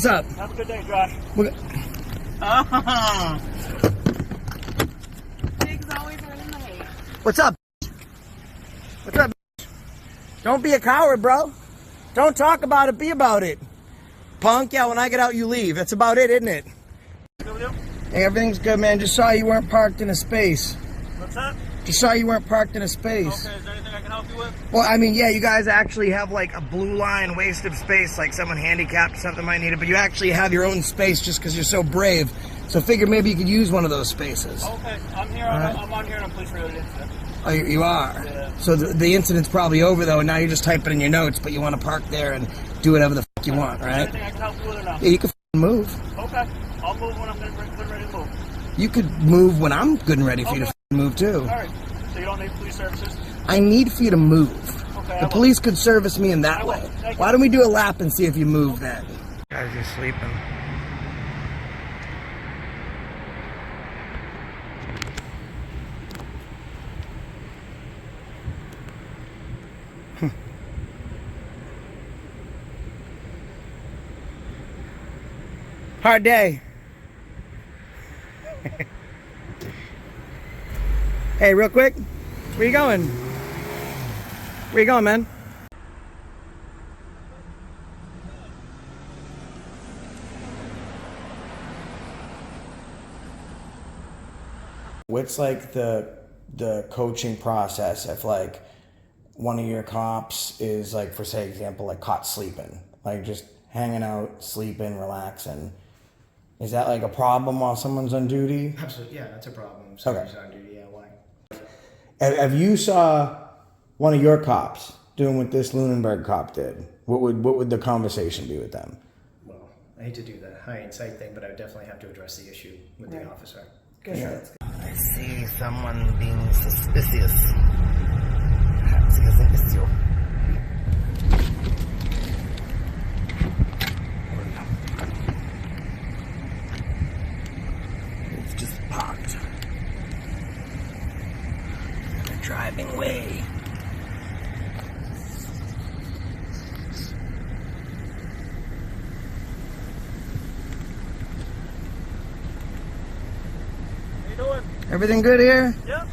What's up? Have a good day, Josh. Pigs always running late. What's up? What's up? Don't be a coward, bro. Don't talk about it, be about it. Punk, yeah, when I get out, you leave. That's about it, isn't it? Hey, everything's good, man. Just saw you weren't parked in a space. What's that? Just saw you weren't parked in a space. Okay, is there anything I can help you with? Well, I mean, yeah, you guys actually have like a blue line waste of space, like someone handicapped or something might need it, but you actually have your own space just because you're so brave. So figure maybe you could use one of those spaces. Okay, I'm here. I'm on here on a police-related incident. Oh, you are? Yeah. So the incident's probably over, though, and now you're just typing in your notes, but you want to park there and do whatever the fuck you want, right? Is there anything I can help you with or not? Yeah, you can move. Okay, I'll move when I'm good and ready to move. You could move when I'm good and ready for you to move, too. All right, so you don't need police services? I need for you to move. Okay, The police could service me in that I will. way. Thank you. Why don't we do a lap and see if you move then? Guys, you're sleeping. Hard day. Hey, real quick, where you going? Where you going, man? What's like the coaching process if like one of your cops is like, for say example, like caught sleeping, like just hanging out, sleeping, relaxing? Is that like a problem while someone's on duty? Absolutely, yeah, that's a problem. Somebody's on duty, yeah, why? Have you saw one of your cops doing what this Lunenburg cop did? What would the conversation be with them? Well, I hate to do the hindsight thing, but I would definitely have to address the issue with the officer. Good. Yeah. I see someone being suspicious. Perhaps he doesn't miss you. It's just parked in a driving way. Everything good here? Yeah.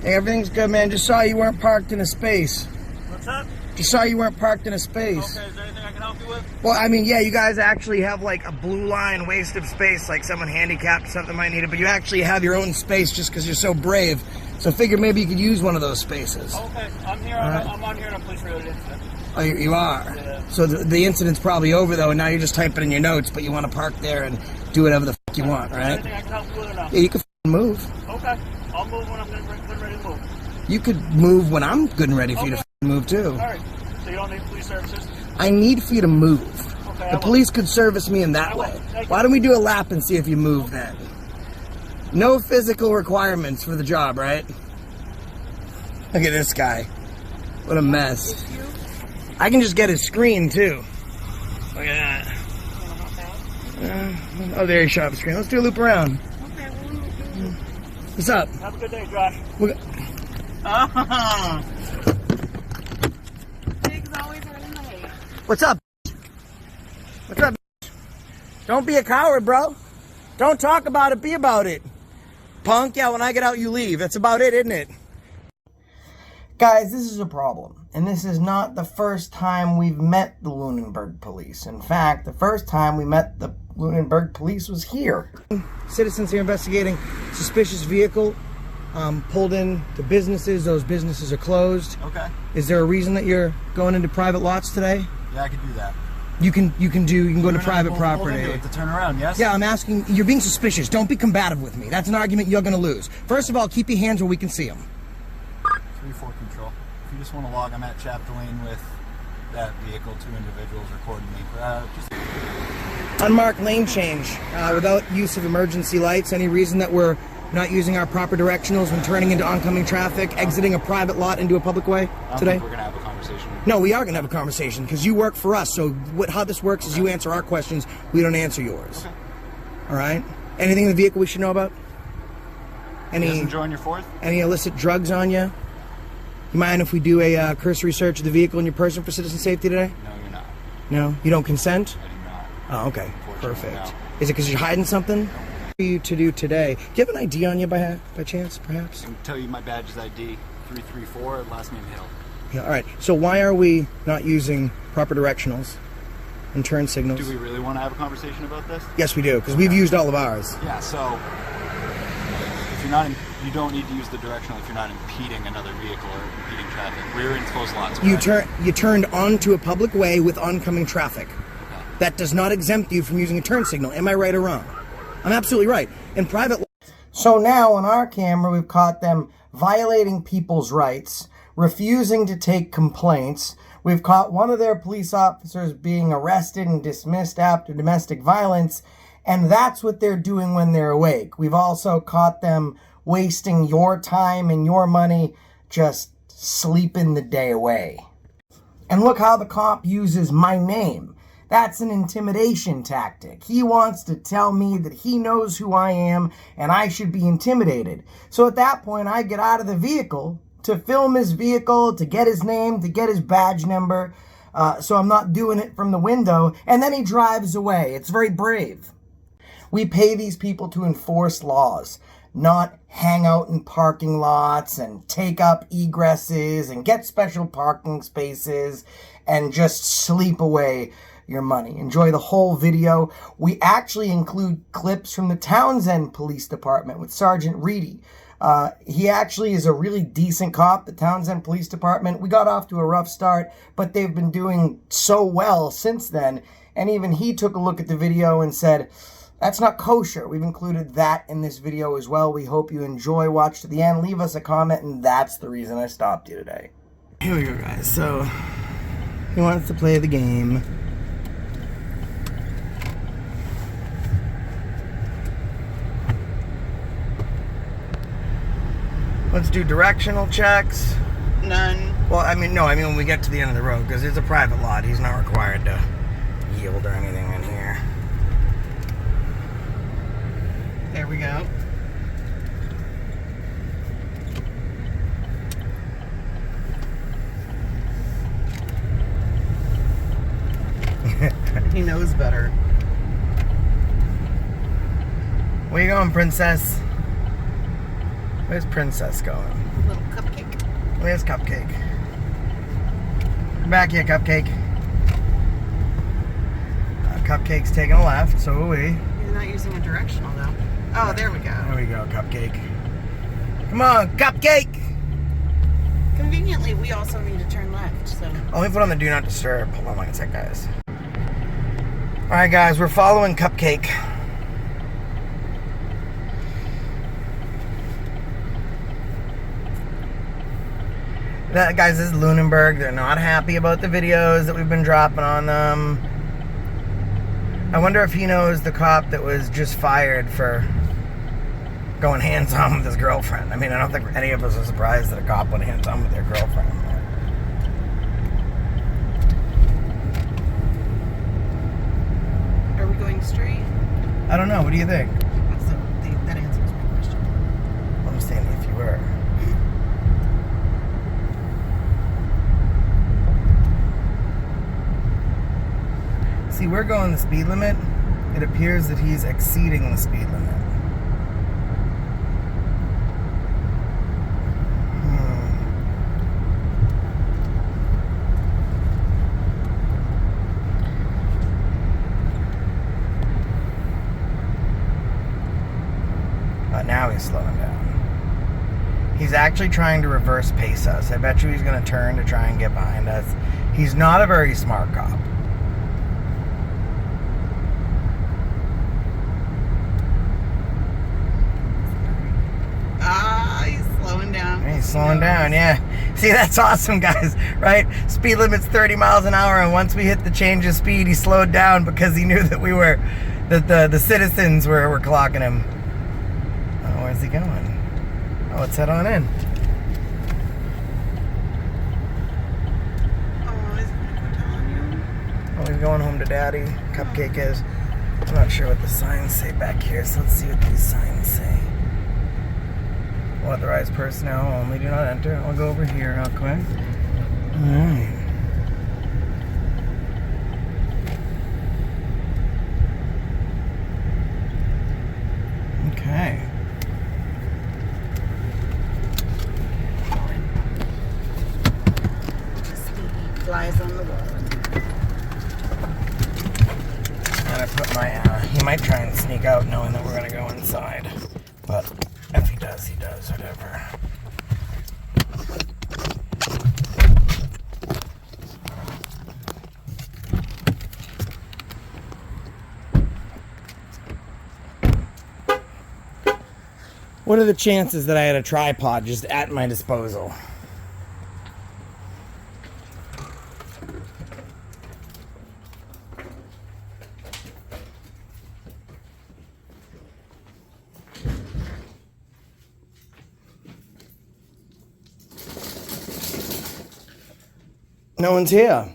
Everything's good, man. Just saw you weren't parked in a space. What's that? Just saw you weren't parked in a space. Okay, is there anything I can help you with? Well, I mean, yeah, you guys actually have like a blue line waste of space, like someone handicapped or something might need it, but you actually have your own space just because you're so brave. So figure maybe you could use one of those spaces. Okay, I'm here. I'm on here on a police-related incident. Oh, you are? Yeah. So the incident's probably over, though, and now you're just typing in your notes, but you want to park there and do whatever the fuck you want, Is there right? anything I can help you with or not? Yeah, you can move. Okay, I'll move when I'm good and ready to move. You could move when I'm good and ready for you to move, too. All right, so you don't need police services? I need for you to move. Okay, The police could service me in that way. Why don't we do a lap and see if you move then? No physical requirements for the job, right? Look at this guy. What a mess. I can just get his screen, too. Look at that. Oh, there he shot the screen. Let's do a loop around. What's up? Have a good day, Josh. Pigs always running late. What's up? What's up? Don't be a coward, bro. Don't talk about it, be about it. Punk, yeah, when I get out, you leave. That's about it, isn't it? Guys, this is a problem. And this is not the first time we've met the Lunenburg Police. In fact, the first time we met the Lunenburg Police was here. Citizens here investigating suspicious vehicle pulled in to businesses. Those businesses are closed. Okay. Is there a reason that you're going into private lots today? Yeah, I could do that. You can go into private property. To turn around, yes? Yeah, I'm asking, you're being suspicious. Don't be combative with me. That's an argument you're going to lose. First of all, keep your hands where we can see them. 3-4 control. If you just want to log, I'm at Chapter Lane with that vehicle, 2 individuals recording me. Unmarked lane change without use of emergency lights. Any reason that we're not using our proper directionals when turning into oncoming traffic, exiting a private lot into a public way today? I think we're going to have a conversation. No, we are going to have a conversation because you work for us. So how this works is you answer our questions, we don't answer yours. Okay. All right? Anything in the vehicle we should know about? You guys enjoying your 4th? Any illicit drugs on you? You mind if we do a cursory search of the vehicle and your person for citizen safety today? No, you're not. No? You don't consent? I do not. Oh, okay. Unfortunately, Perfect. no. Is it because you're hiding something? What are you to do today? Do you have an ID on you by chance, perhaps? I can tell you my badge is ID 334, last name Hill. Yeah, all right. So why are we not using proper directionals and turn signals? Do we really want to have a conversation about this? Yes, we do, because we've used all of ours. Yeah, so if you're not, you don't need to use the directional if you're not impeding another vehicle or impeding traffic. We're in closed lots. You turned onto a public way with oncoming traffic. Okay. That does not exempt you from using a turn signal. Am I right or wrong? I'm absolutely right. In private. So now on our camera, we've caught them violating people's rights, refusing to take complaints. We've caught one of their police officers being arrested and dismissed after domestic violence, and that's what they're doing when they're awake. We've also caught them wasting your time and your money just sleeping the day away. And look how the cop uses my name. That's an intimidation tactic. He wants to tell me that he knows who I am and I should be intimidated. So at that point, I get out of the vehicle to film his vehicle, to get his name, to get his badge number, so I'm not doing it from the window, and then he drives away. It's very brave. We pay these people to enforce laws, not hang out in parking lots and take up egresses and get special parking spaces and just sleep away your money. Enjoy the whole video. We actually include clips from the Townsend Police Department with Sergeant Reedy. He actually is a really decent cop, the Townsend Police Department. We got off to a rough start, but they've been doing so well since then. And even he took a look at the video and said, that's not kosher. We've included that in this video as well. We hope you enjoy. Watch to the end. Leave us a comment, and that's the reason I stopped you today. Here we go, guys. So, he wants to play the game. Let's do directional checks. None. Well, I mean when we get to the end of the road, because it's a private lot. He's not required to yield or anything in here. There we go. He knows better. Where you going, princess? Where's Princess going? Little cupcake. Where's Cupcake? Come back here, Cupcake. Cupcake's taking a left, so are we. He's not using a directional though. Oh, there we go. There we go, Cupcake. Come on, Cupcake! Conveniently, we also need to turn left, so. Only put on the do not disturb. Hold on one sec, guys. Alright, guys, we're following Cupcake. Guys, this is Lunenburg. They're not happy about the videos that we've been dropping on them. I wonder if he knows the cop that was just fired for going hands-on with his girlfriend. I mean, I don't think any of us are surprised that a cop went hands-on with their girlfriend. Are we going straight? I don't know. What do you think? That answers my question. I'm saying if you were. See, we're going the speed limit. It appears that he's exceeding the speed limit. Now he's slowing down. He's actually trying to reverse pace us. I bet you he's going to turn to try and get behind us. He's not a very smart cop. He's slowing down. He's slowing down, yeah. See, that's awesome, guys, right? Speed limit's 30 miles an hour, and once we hit the change of speed, he slowed down because he knew that the citizens were clocking him. Oh, where's he going? Oh, let's head on in. Oh, is he telling you? Oh, he's going home to Daddy. Cupcake is. I'm not sure what the signs say back here, so let's see what these signs say. Authorized personnel only, do not enter. I'll go over here real quick. Alright. But if he does, he does, whatever. What are the chances that I had a tripod just at my disposal? No one's here.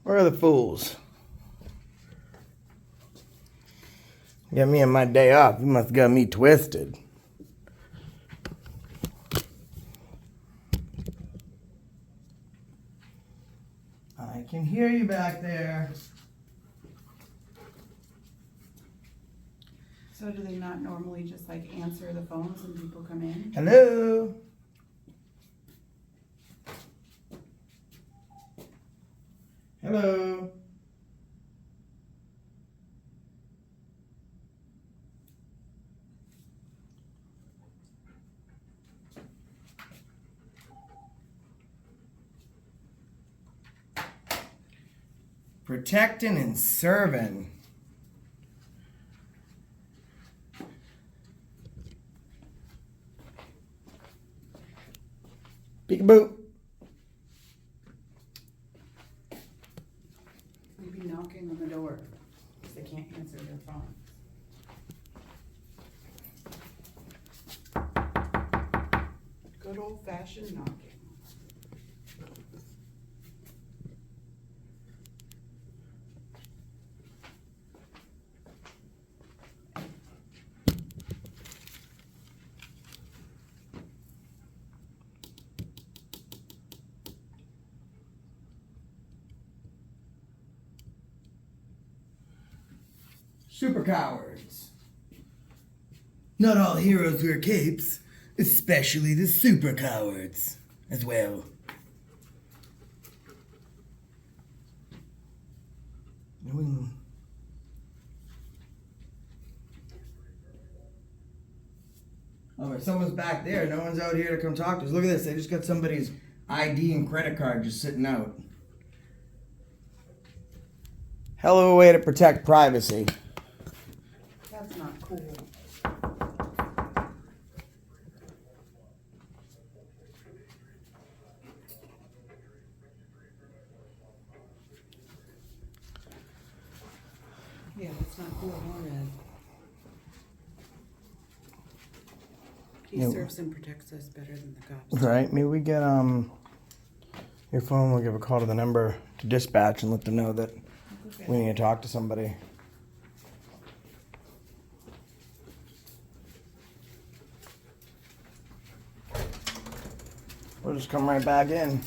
Where are the fools? Got me on my day off. You must have got me twisted. I can hear you back there. So do they not normally just like answer the phones when people come in? Hello? Hello? Protecting and serving. Peekaboo. Maybe knocking on the door because they can't answer their phone. Good old-fashioned knocking. Super cowards. Not all heroes wear capes, especially the super cowards as well. Oh, if someone's back there, no one's out here to come talk to us. Look at this, they just got somebody's ID and credit card just sitting out. Hell of a way to protect privacy. That's not cool. Yeah, that's not cool at all, Red. He Yeah. serves and protects us better than the cops. Right, maybe we get your phone, we'll give a call to the number to dispatch and let them know that Okay. we need to talk to somebody. We'll just come right back in.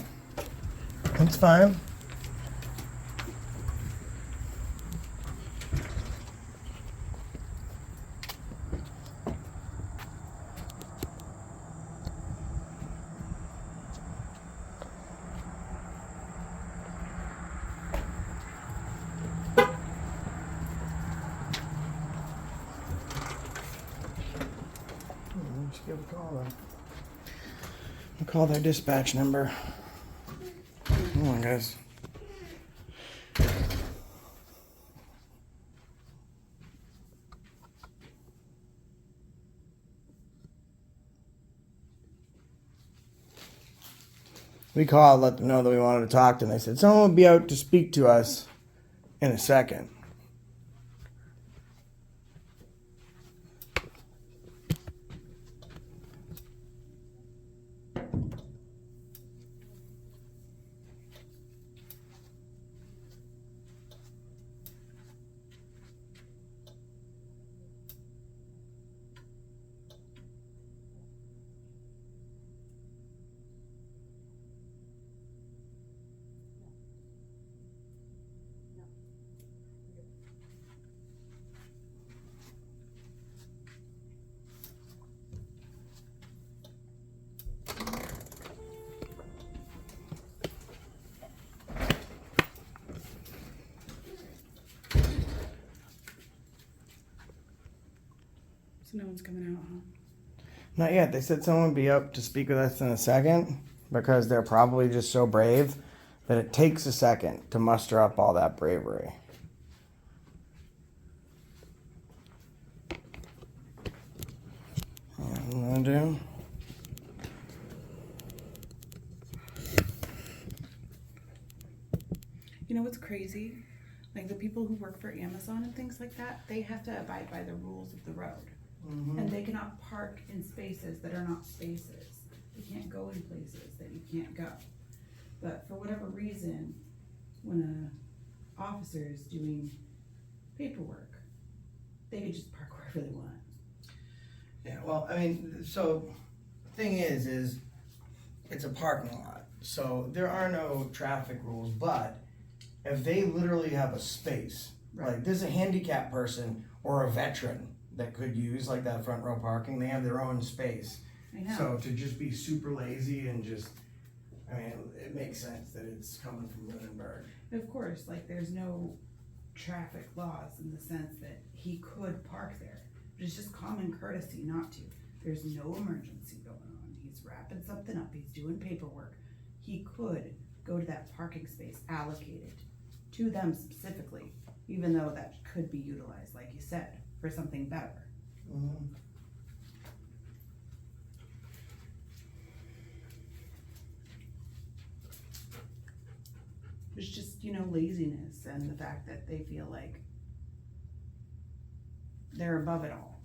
That's fine. Just give a call then. I'll call their dispatch number. Come on, guys. We called, let them know that we wanted to talk to them. They said someone will be out to speak to us in a second. So no one's coming out, huh? Not yet. They said someone would be up to speak with us in a second because they're probably just so brave that it takes a second to muster up all that bravery. What I'm gonna do. You know what's crazy? Like the people who work for Amazon and things like that, they have to abide by the rules of the road. And they cannot park in spaces that are not spaces. They can't go in places that you can't go. But for whatever reason, when a officer is doing paperwork, they can just park wherever they want. Yeah, well, I mean, so thing is it's a parking lot. So there are no traffic rules, but if they literally have a space, like there's a handicapped person or a veteran that could use like that front row parking, they have their own space. I know. So to just be super lazy and just, I mean, it makes sense that it's coming from Lunenburg. Of course, like there's no traffic laws in the sense that he could park there. But it's just common courtesy not to. There's no emergency going on. He's wrapping something up. He's doing paperwork. He could go to that parking space allocated to them specifically, even though that could be utilized, like you said, for something better. It's just, laziness and the fact that they feel like they're above it all.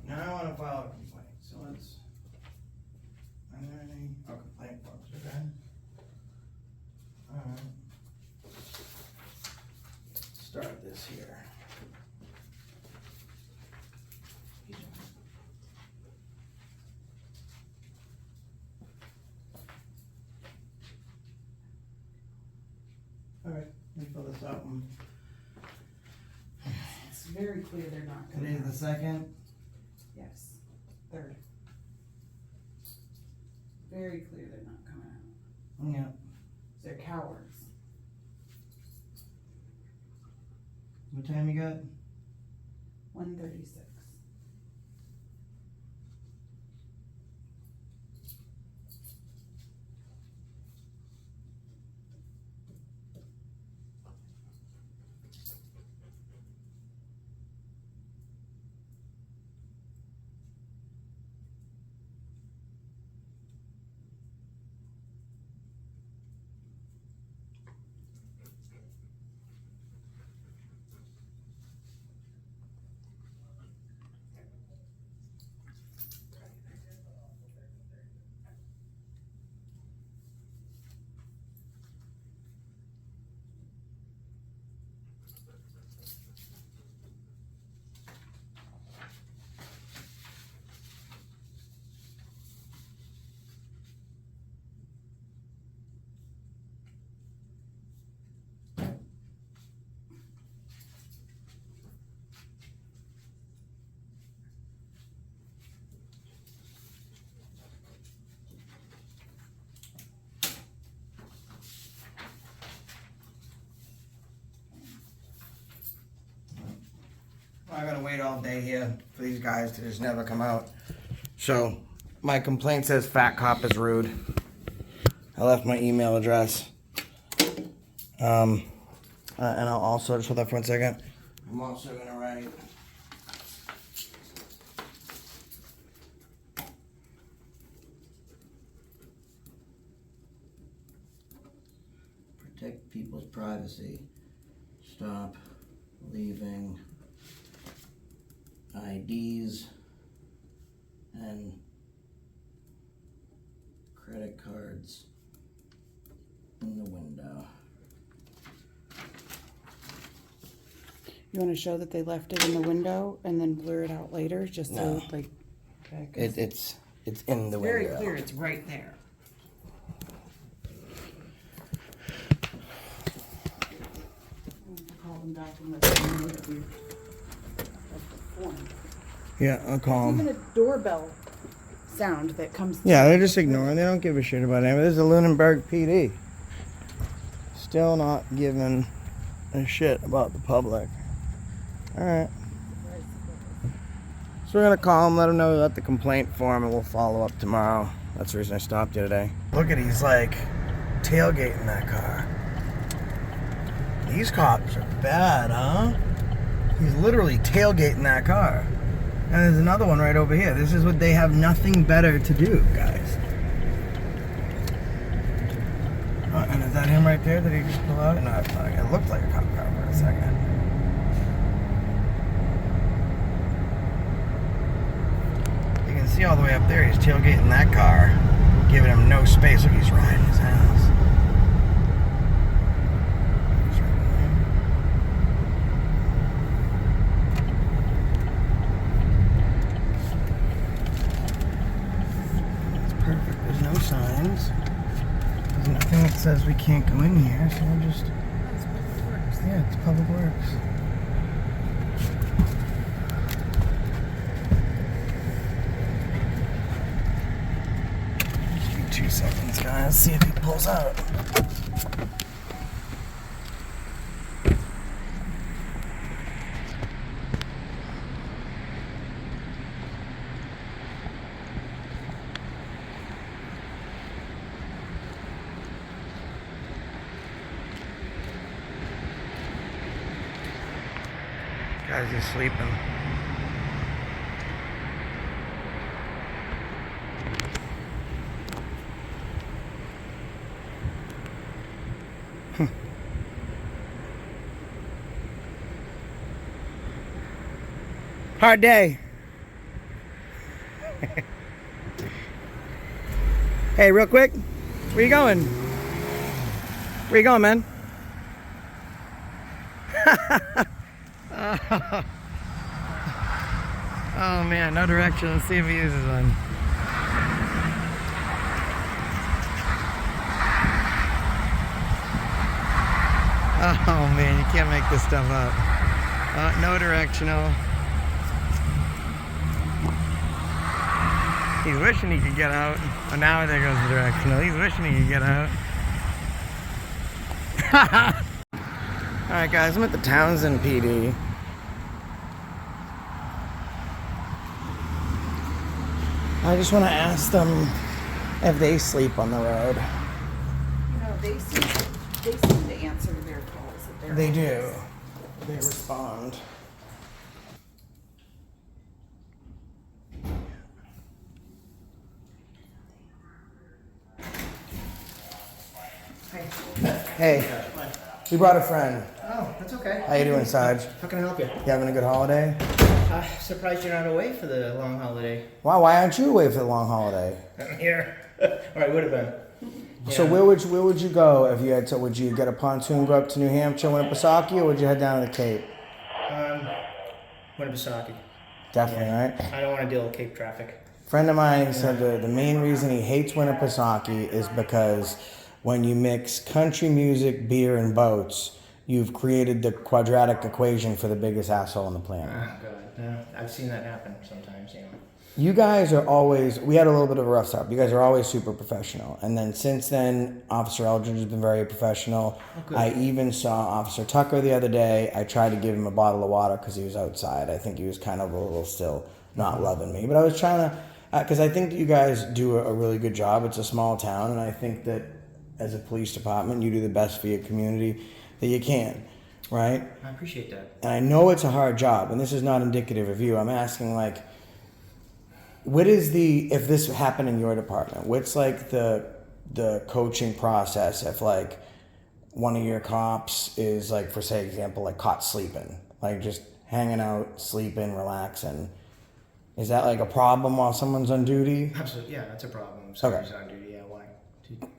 Now I want to file a complaint, so let's, complaint books, okay? Alright. Start this here. Alright, let me fill this out. It's very clear they're not coming Today's the out. 2nd. Yes, 3rd. Very clear they're not coming out. Yeah. They're cowards. What time you got? 1:36. I gotta wait all day here for these guys to just never come out. So, my complaint says fat cop is rude. I left my email address. And I'll also, just hold that for 1 second. I'm also gonna write. Protect people's privacy. Stop leaving IDs and credit cards in the window. You want to show that they left it in the window and then blur it out later, just No. so like. Okay, 'cause It's in the very window. clear. It's right there. Call them back and let them know that we. Yeah, I'll call Even them. a doorbell sound that comes. Yeah, they're just ignoring. They don't give a shit about it. This is a Lunenburg PD. Still not giving a shit about the public. Alright. So we're gonna call him, let him know we got the complaint form, and we'll follow up tomorrow. That's the reason I stopped you today. Look at, he's like tailgating that car. These cops are bad, huh? He's literally tailgating that car. And there's another one right over here. This is what they have nothing better to do, guys. And is that him right there? Did he just pull out? No, it's not. It looked like a cop car for a second. You can see all the way up there. He's tailgating that car, giving him no space. Look, he's riding his house. Perfect. There's no signs. There's nothing that says we can't go in here, so we'll just... That's public works. Yeah, it's public works. Just be 2 seconds, guys. See if he pulls out. Guy's just sleeping. Hard day. Hey, real quick, where you going? Where you going, man? Oh man, no direction. Let's see if he uses one. Oh man, you can't make this stuff up. No directional. He's wishing he could get out. Oh, now there goes the directional. He's wishing he could get out. Alright guys, I'm at the Townsend PD. I just want to ask them if they sleep on the road. You know, they seem to answer their calls at their They do. office. They respond. Hey, we brought a friend. Oh, that's okay. How you doing, Sarge? How can I help you? You having a good holiday? Surprised you're not away for the long holiday. Wow, why aren't you away for the long holiday? I'm here. Or I would have been. So where would you go if you had to? Would you get a pontoon, go up to New Hampshire, Winnipesaukee, or would you head down to the Cape? Winnipesaukee. Definitely, right? I don't want to deal with Cape traffic. Friend of mine, he said the main reason he hates Winnipesaukee is because when you mix country music, beer, and boats, you've created the quadratic equation for the biggest asshole on the planet. Oh, God. Yeah, I've seen that happen sometimes, You guys are always, we had a little bit of a rough start. You guys are always super professional. And then since then, Officer Eldridge has been very professional. good. I even saw Officer Tucker the other day. I tried to give him a bottle of water because he was outside. I think he was kind of a little still not loving me. But I was trying to, because I think that you guys do a really good job. It's a small town. And I think that as a police department, you do the best for your community that you can. Right? I appreciate that. And I know it's a hard job. And this is not indicative of you. I'm asking, like, what is if this happened in your department, what's like the coaching process if like one of your cops is like, for say example, like caught sleeping, like just hanging out, sleeping, relaxing? Is that like a problem while someone's on duty? Absolutely, yeah, that's a problem. Somebody's on duty, yeah, why?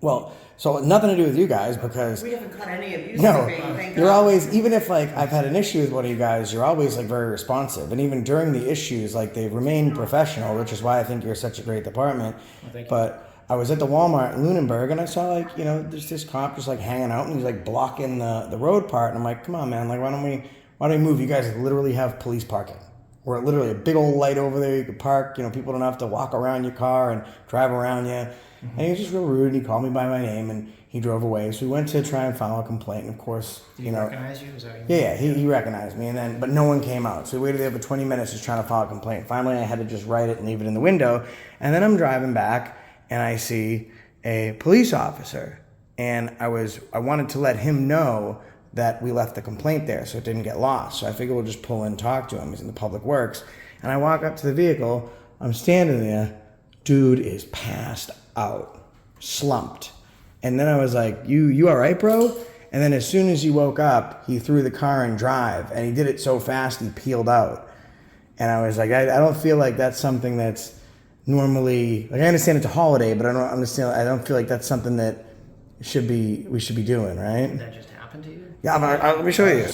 Well, so nothing to do with you guys because We haven't caught any of you no, sleeping, thank you're God. always, even if like I've had an issue with one of you guys, you're always like very responsive. And even during the issues, like they've remained professional, which is why I think you're such a great department. thank you. But I was at the Walmart in Lunenburg and I saw like, there's this cop just like hanging out and he's like blocking the road part. And I'm like, come on, man, like why don't we move? You guys literally have police parking. Or literally a big old light over there you could park. You know, people don't have to walk around your car and drive around you. And he was just real rude. And he called me by my name and he drove away. So we went to try and file a complaint. And of course, Did he recognize you? Is that what you yeah, he recognized me. And then, but no one came out. So we waited there for 20 minutes just trying to file a complaint. Finally, I had to just write it and leave it in the window. And then I'm driving back and I see a police officer. And I wanted to let him know that we left the complaint there so it didn't get lost. So I figured we'll just pull in and talk to him. He's in the public works. And I walk up to the vehicle. I'm standing there. Dude is passed out, slumped. And then I was like, you all right, bro? And then as soon as he woke up, he threw the car in drive. And he did it so fast, he peeled out. And I was like, I don't feel like that's something that's normally, like I understand it's a holiday, but I don't feel like that's something that we should be doing, right? Did that just happen to you? Yeah, let me show you.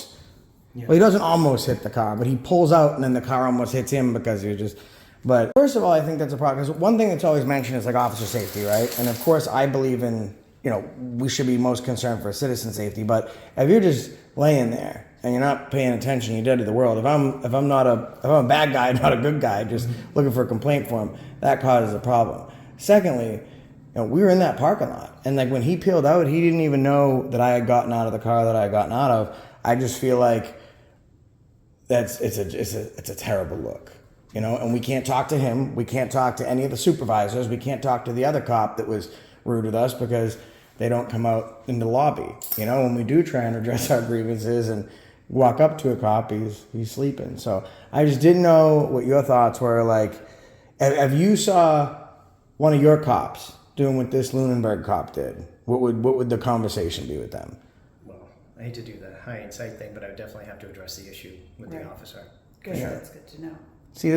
Yeah. Well, he doesn't almost hit the car, but he pulls out and then the car almost hits him because he was just... But first of all, I think that's a problem. Because one thing that's always mentioned is like officer safety, right? And of course, I believe in, you know, we should be most concerned for citizen safety. But if you're just laying there and you're not paying attention, you're dead to the world. If I'm a bad guy, not a good guy, just looking for a complaint for him, that causes a problem. Secondly, you know, we were in that parking lot, and like when he peeled out, he didn't even know that I had gotten out of the car that I had gotten out of. I just feel like it's a terrible look, you know. And we can't talk to him. We can't talk to any of the supervisors. We can't talk to the other cop that was rude with us because they don't come out in the lobby. You know, when we do try and address our grievances and walk up to a cop, he's sleeping. So I just didn't know what your thoughts were. Like, if you saw one of your cops doing what this Lunenburg cop did, what would the conversation be with them? Well, I hate to do the hindsight thing, but I would definitely have to address the issue with the officer. Good, Yeah. that's good to know. See,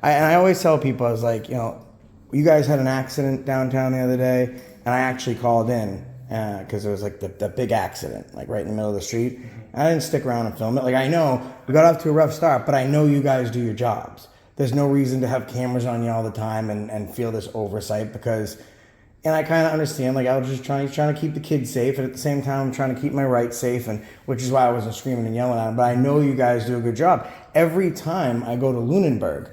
I always tell people, I was like, you know, you guys had an accident downtown the other day, and I actually called in because it was like the big accident, like right in the middle of the street. And I didn't stick around and film it. Like, I know we got off to a rough start, but I know you guys do your jobs. There's no reason to have cameras on you all the time and feel this oversight because... And I kind of understand, like, I was just trying to keep the kids safe, and at the same time, I'm trying to keep my rights safe, and which is why I wasn't screaming and yelling at them. But I know you guys do a good job. Every time I go to Lunenburg,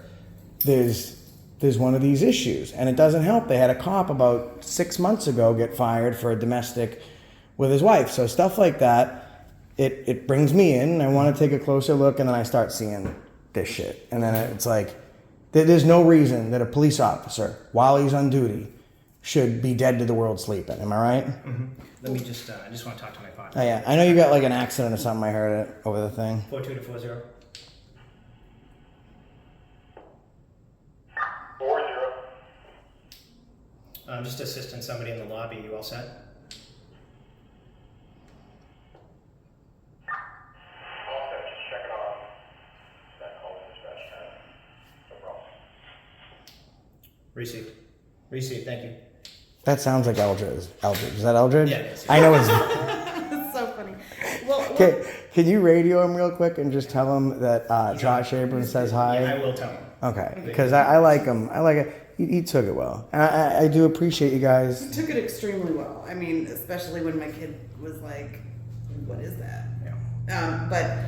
there's one of these issues, and it doesn't help. They had a cop about 6 months ago get fired for a domestic with his wife. So stuff like that, it brings me in, and I want to take a closer look, and then I start seeing this shit. And then it's like, there's no reason that a police officer, while he's on duty, should be dead to the world sleeping. Am I right? Mm-hmm. Let me just, I just want to talk to my partner. Oh, yeah. I know you got like an accident or something. I heard it over the thing. 42 to 40. 40. I'm just assisting somebody in the lobby. You all set? Also, just checking on that call to dispatch time. No problem. Received, thank you. That sounds like Eldred. Is that Eldred? Yeah, it is. I know it's... That's so funny. Well, Can you radio him real quick and just tell him that Josh Abrams says hi? Yeah, I will tell him. Okay, because I like him. I like it. He took it well. And I do appreciate you guys. took it extremely well. I mean, especially when my kid was like, "What is that?" Yeah. But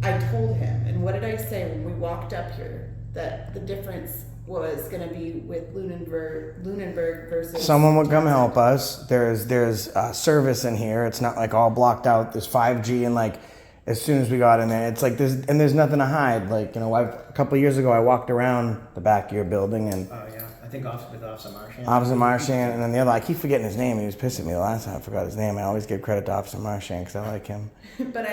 I told him, and what did I say when we walked up here? That the difference was going to be with Lunenburg versus... Someone would come help us. There's service in here. It's not like all blocked out. There's 5G, and like as soon as we got in there, it's like there's nothing to hide. Like, you know, a couple of years ago I walked around the back of your building and Oh, yeah. I think with Officer Marchand. Officer Marchand, and then the other, I keep forgetting his name. He was pissing me the last time I forgot his name. I always give credit to Officer Marchand because I like him. But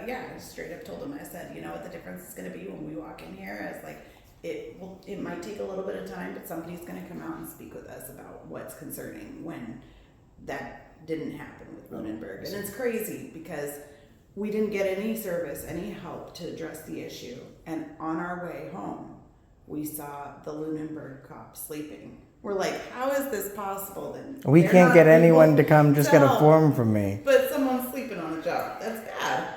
yeah, I straight up told him. I said, you know what the difference is going to be when we walk in here? I was like, it might take a little bit of time, but somebody's going to come out and speak with us about what's concerning when that didn't happen with Lunenburg. And it's crazy because we didn't get any service, any help to address the issue. And on our way home, we saw the Lunenburg cop sleeping. We're like, how is this possible then? We They're can't not get anyone people to come just get a help, form from me. But someone's sleeping on the job. That's bad.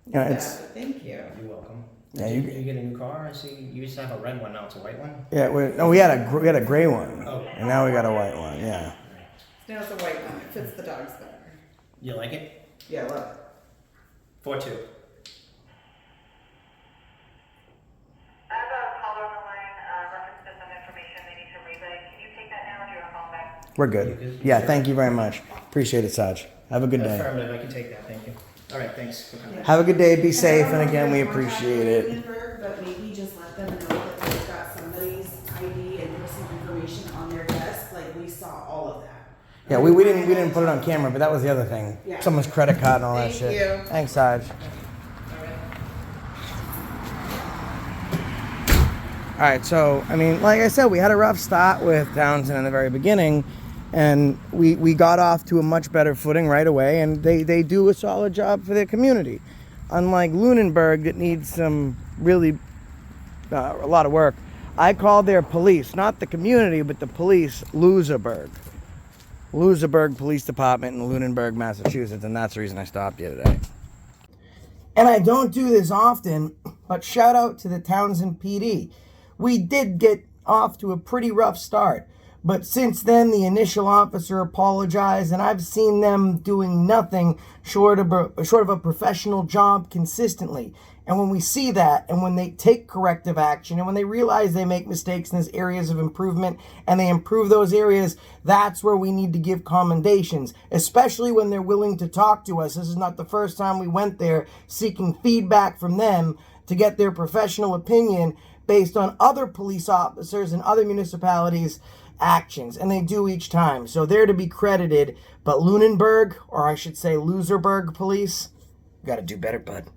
Yeah, That's it's bad, but thank you. You're welcome. Yeah, Did you- you get a new car? I see you used to have a red one, now it's a white one. yeah. We had a gray one, Oh. and now we got a white one. Yeah. Now it's a white one. It fits the dogs better. You like it? Yeah, I love it. 4-2. We're good. Yeah, thank you very much. Appreciate it, Saj. Have a good day. Affirmative, I can take that, thank you. All right, thanks for coming. Have a good day. Be safe, I don't and know again, if we you're appreciate it. contacting Lunenburg, but maybe just let them know that they've got somebody's ID and personal information on their desk. Like, we saw all of that. Yeah, we didn't put it on camera, but that was the other thing. Yeah. Someone's credit card and all that Thank shit. you. Thanks, Saj. All right, so, I mean, like I said, we had a rough start with Townsend in the very beginning, and we got off to a much better footing right away, and they do a solid job for their community. Unlike Lunenburg, that needs some really, a lot of work. I call their police, not the community, but the police, Lunenburg Police Department in Lunenburg, Massachusetts, and that's the reason I stopped you today. And I don't do this often, but shout out to the Townsend PD. We did get off to a pretty rough start, but since then the initial officer apologized, and I've seen them doing nothing short of a professional job consistently. And when we see that, and when they take corrective action, and when they realize they make mistakes in these areas of improvement, and they improve those areas, that's where we need to give commendations, especially when they're willing to talk to us. This is not the first time we went there seeking feedback from them to get their professional opinion based on other police officers and other municipalities' actions, and they do each time. So they're to be credited, but Lunenburg, or I should say Loserburg Police, you gotta do better, bud.